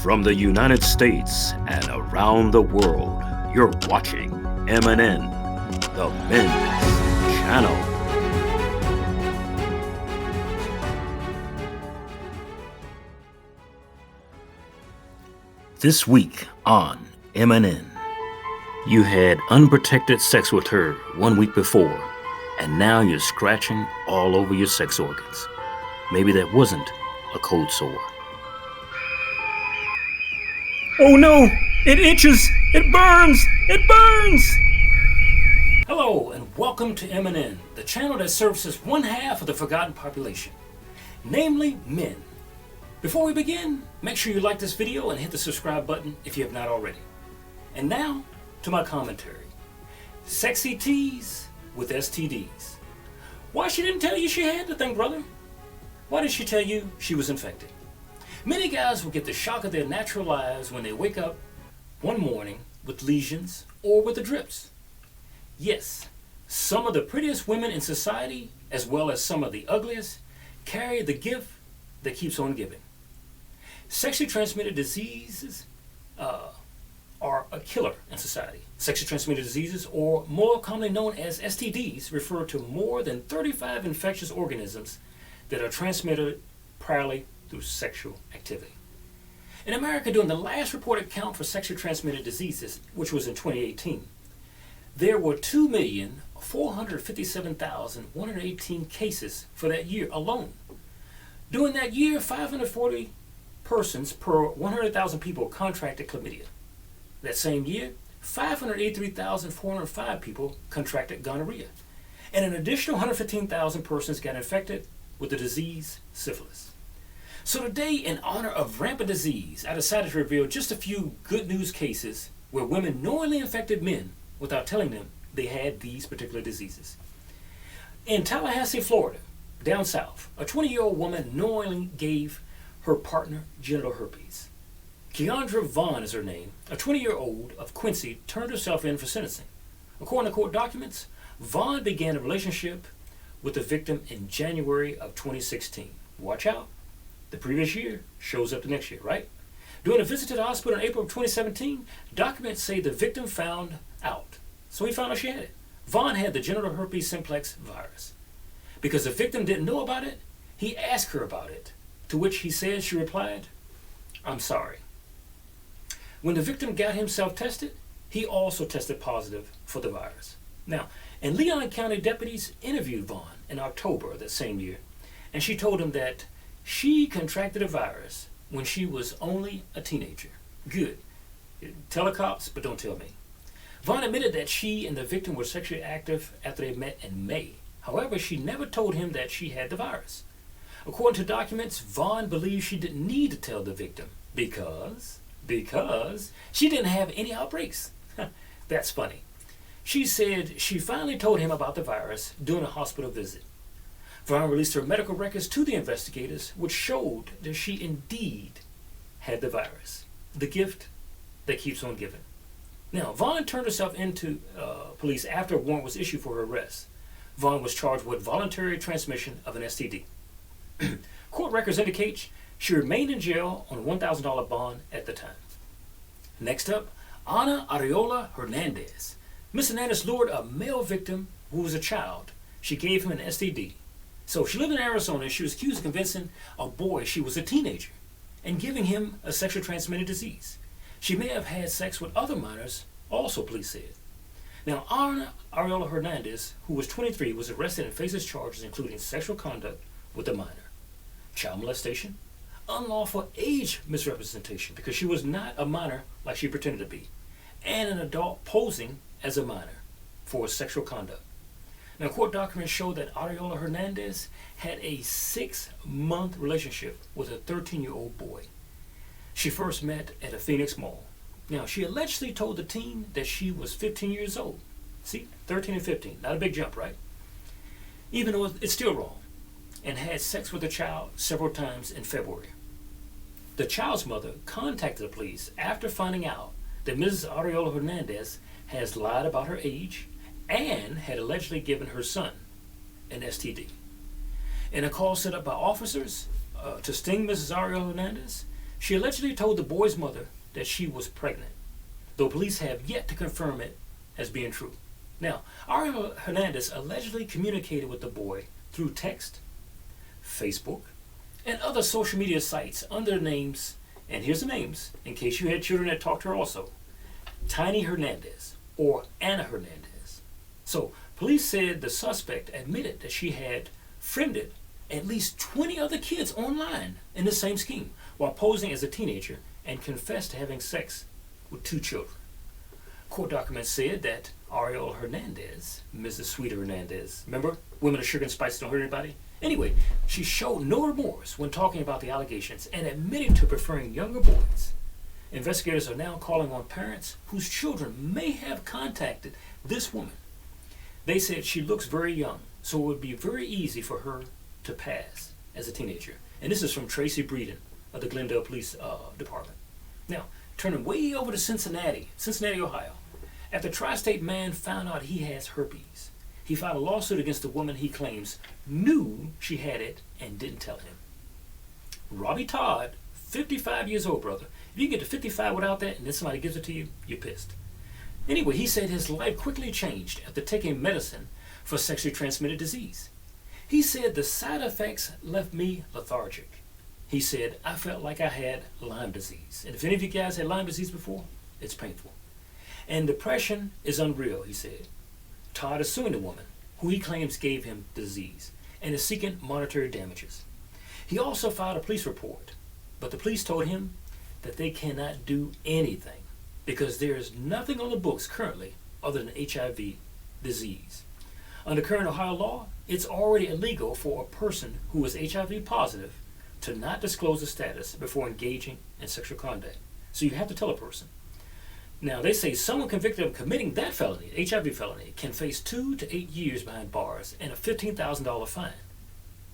From the United States and around the world, you're watching MNN, the Men's Channel. This week on MNN, you had unprotected sex with her 1 week before, and now you're scratching all over your sex organs. Maybe that wasn't a cold sore. Oh no! It itches! It burns! It burns! Hello and welcome to MNN, the channel that services one half of the forgotten population, namely men. Before we begin, make sure you like this video and hit the subscribe button if you have not already. And now, to my commentary. Sexy tease with STDs. Why she didn't tell you she had the thing, brother? Why did she tell you she was infected? Many guys will get the shock of their natural lives when they wake up one morning with lesions or with the drips. Yes, some of the prettiest women in society, as well as some of the ugliest, carry the gift that keeps on giving. Sexually transmitted diseases are a killer in society. Sexually transmitted diseases, or more commonly known as STDs, refer to more than 35 infectious organisms that are transmitted primarily through sexual activity. In America, during the last reported count for sexually transmitted diseases, which was in 2018, there were 2,457,118 cases for that year alone. During that year, 540 persons per 100,000 people contracted chlamydia. That same year, 583,405 people contracted gonorrhea, and an additional 115,000 persons got infected with the disease syphilis. So today, in honor of rampant disease, I decided to reveal just a few good news cases where women knowingly infected men without telling them they had these particular diseases. In Tallahassee, Florida, down south, a 20-year-old woman knowingly gave her partner genital herpes. Kiandra Vaughan is her name. A 20-year-old of Quincy turned herself in for sentencing. According to court documents, Vaughan began a relationship with the victim in January of 2016. Watch out. The previous year shows up the next year, right? During a visit to the hospital in April of 2017, documents say the victim found out. So he found out she had it. Vaughan had the genital herpes simplex virus. Because the victim didn't know about it, he asked her about it, to which he said she replied, "I'm sorry." When the victim got himself tested, he also tested positive for the virus. Now, and Leon County deputies interviewed Vaughan in October of that same year, and she told him that she contracted a virus when she was only a teenager. Good. Tell the cops, but don't tell me. Vaughan admitted that she and the victim were sexually active after they met in May. However, she never told him that she had the virus. According to documents, Vaughan believed she didn't need to tell the victim because she didn't have any outbreaks. That's funny. She said she finally told him about the virus during a hospital visit. Vaughan released her medical records to the investigators, which showed that she indeed had the virus, the gift that keeps on giving. Now, Vaughan turned herself into police after a warrant was issued for her arrest. Vaughan was charged with voluntary transmission of an STD. Court records indicate she remained in jail on a $1,000 bond at the time. Next up, Ana Ariola Hernandez. Ms. Hernandez lured a male victim who was a child. She gave him an STD. So she lived in Arizona. She was accused of convincing a boy she was a teenager and giving him a sexually transmitted disease. She may have had sex with other minors, also police said. Now, Ana Ariola Hernandez, who was 23, was arrested and faces charges including sexual conduct with a minor, child molestation, unlawful age misrepresentation because she was not a minor like she pretended to be, and an adult posing as a minor for sexual conduct. Now, court documents show that Ariola Hernandez had a 6-month relationship with a 13-year-old boy. She first met at a Phoenix mall. Now, she allegedly told the teen that she was 15 years old. See, 13 and 15, not a big jump, right? Even though it's still wrong. And had sex with the child several times in February. The child's mother contacted the police after finding out that Mrs. Ariola Hernandez has lied about her age and had allegedly given her son an STD. In a call set up by officers to sting Mrs. Ariola Hernandez, She allegedly told the boy's mother that she was pregnant, though police have yet to confirm it as being true. Now, Ariel Hernandez allegedly communicated with the boy through text, Facebook, and other social media sites under names, and here's the names, in case you had children that talked to her also, Tiny Hernandez or Anna Hernandez. So, police said the suspect admitted that she had friended at least 20 other kids online in the same scheme while posing as a teenager, and confessed to having sex with 2 children. Court documents said that Ariel Hernandez, Mrs. Sweeter Hernandez, remember, women of sugar and spice don't hurt anybody? Anyway, she showed no remorse when talking about the allegations and admitted to preferring younger boys. Investigators are now calling on parents whose children may have contacted this woman. They said she looks very young, so it would be very easy for her to pass as a teenager. And this is from Tracy Breeden of the Glendale Police Department. Now, turning way over to Cincinnati, Ohio. After a tri-state man found out he has herpes, he filed a lawsuit against the woman he claims knew she had it and didn't tell him. Robbie Todd, 55 years old, brother. If you get to 55 without that and then somebody gives it to you, you're pissed. Anyway, he said his life quickly changed after taking medicine for sexually transmitted disease. He said the side effects left me lethargic. He said, I felt like I had Lyme disease. And if any of you guys had Lyme disease before, it's painful. And depression is unreal, he said. Todd is suing the woman, who he claims gave him the disease, and is seeking monetary damages. He also filed a police report, but the police told him that they cannot do anything because there is nothing on the books currently other than HIV disease. Under current Ohio law, it's already illegal for a person who is HIV positive to not disclose the status before engaging in sexual contact. So you have to tell a person. Now, they say someone convicted of committing that felony, HIV felony, can face 2 to 8 years behind bars and a $15,000 fine.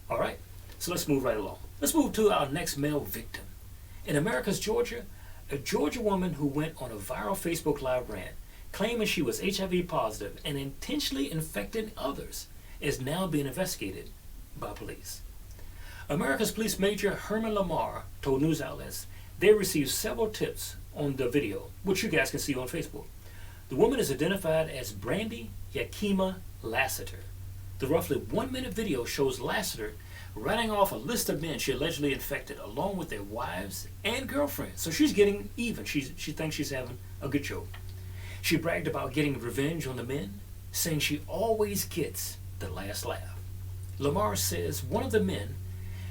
All right, so let's move right along. Let's move to our next male victim. In America's Georgia, a Georgia woman who went on a viral Facebook Live rant claiming she was HIV positive and intentionally infected others is now being investigated by police. America's Police Major Herman Lamar told news outlets they received several tips on the video, which you guys can see on Facebook. The woman is identified as Brandy Yakima Lassiter. The roughly 1-minute video shows Lassiter writing off a list of men she allegedly infected along with their wives and girlfriends. So she's getting even. She thinks she's having a good joke. She bragged about getting revenge on the men, saying she always gets the last laugh. Lamar says one of the men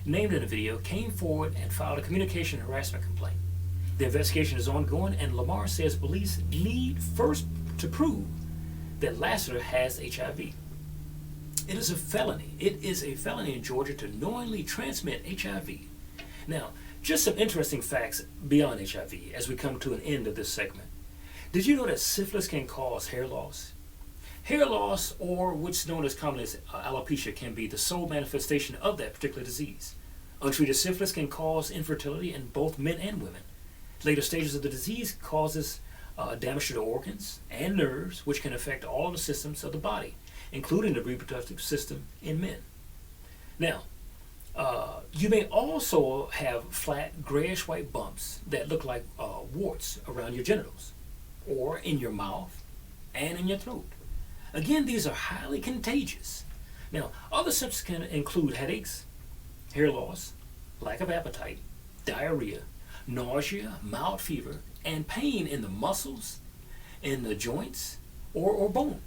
named in the video came forward and filed a communication harassment complaint. The investigation is ongoing, and Lamar says police need first to prove that Lassiter has HIV. It is a felony. It is a felony in Georgia to knowingly transmit HIV. Now, just some interesting facts beyond HIV as we come to an end of this segment. Did you know that syphilis can cause hair loss? Hair loss, or what's known as commonly as alopecia, can be the sole manifestation of that particular disease. Untreated syphilis can cause infertility in both men and women. Later stages of the disease causes damage to the organs and nerves, which can affect all the systems of the body, including the reproductive system in men. Now, you may also have flat grayish-white bumps that look like warts around your genitals, or in your mouth and in your throat. Again, these are highly contagious. Now, other symptoms can include headaches, hair loss, lack of appetite, diarrhea, nausea, mild fever, and pain in the muscles, in the joints, or bone.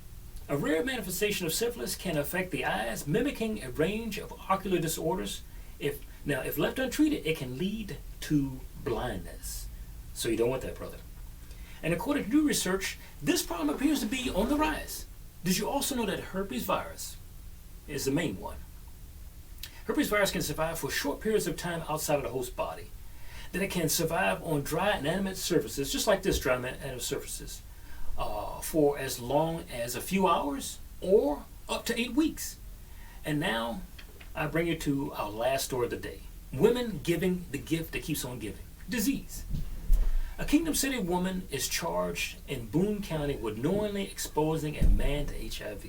A rare manifestation of syphilis can affect the eyes, mimicking a range of ocular disorders. If left untreated, it can lead to blindness. So you don't want that, brother. And according to new research, this problem appears to be on the rise. Did you also know that herpes virus is the main one? Herpes virus can survive for short periods of time outside of the host body. Then it can survive on dry, inanimate surfaces, just like this, dry, inanimate surfaces, for as long as a few hours or up to 8 weeks. And now, I bring you to our last story of the day. Women giving the gift that keeps on giving. Disease. A Kingdom City woman is charged in Boone County with knowingly exposing a man to HIV.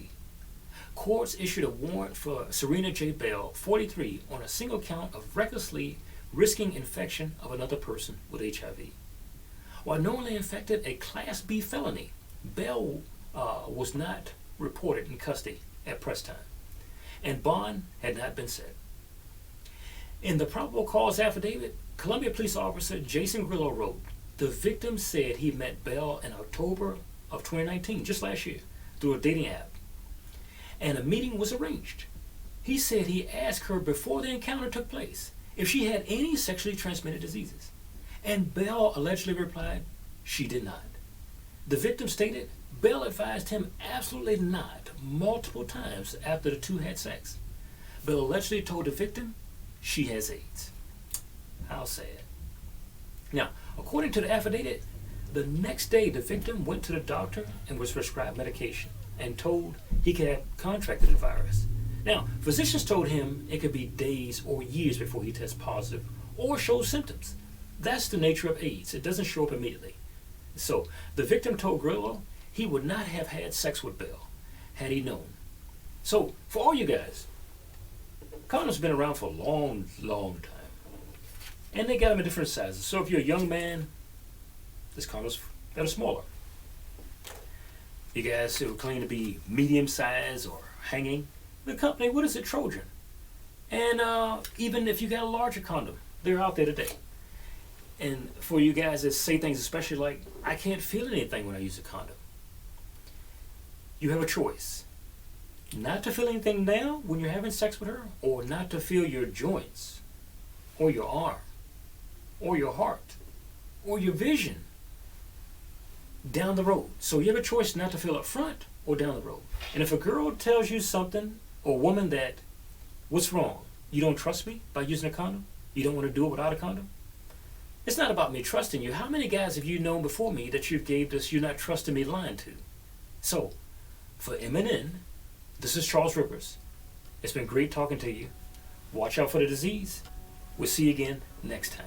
Courts issued a warrant for Serena J. Bell, 43, on a single count of recklessly risking infection of another person with HIV. While knowingly infected a Class B felony, Bell was not reported in custody at press time, and bond had not been set. In the probable cause affidavit, Columbia Police Officer Jason Grillo wrote, the victim said he met Bell in October of 2019, just last year, through a dating app, and a meeting was arranged. He said he asked her before the encounter took place if she had any sexually transmitted diseases, and Bell allegedly replied she did not. The victim stated Bell advised him absolutely not multiple times after the two had sex. Bell allegedly told the victim she has AIDS. How sad. Now, according to the affidavit, the next day the victim went to the doctor and was prescribed medication and told he could have contracted the virus. Now, physicians told him it could be days or years before he tests positive or shows symptoms. That's the nature of AIDS. It doesn't show up immediately. So, the victim told Grillo he would not have had sex with Bell had he known. So, for all you guys, condoms have been around for a long, long time. And they got them in different sizes. So if you're a young man, this condoms that are smaller. You guys who claim to be medium size or hanging, the company, what is it, Trojan? And even if you got a larger condom, they're out there today. And for you guys that say things especially like, I can't feel anything when I use a condom. You have a choice. Not to feel anything now when you're having sex with her, or not to feel your joints, or your arm, or your heart, or your vision down the road. So you have a choice not to feel up front or down the road. And if a girl tells you something, or a woman, that, what's wrong? You don't trust me by using a condom? You don't want to do it without a condom? It's not about me trusting you. How many guys have you known before me that you gave this you're not trusting me line to? So, for MNN, this is Charles Rippers. It's been great talking to you. Watch out for the disease. We'll see you again next time.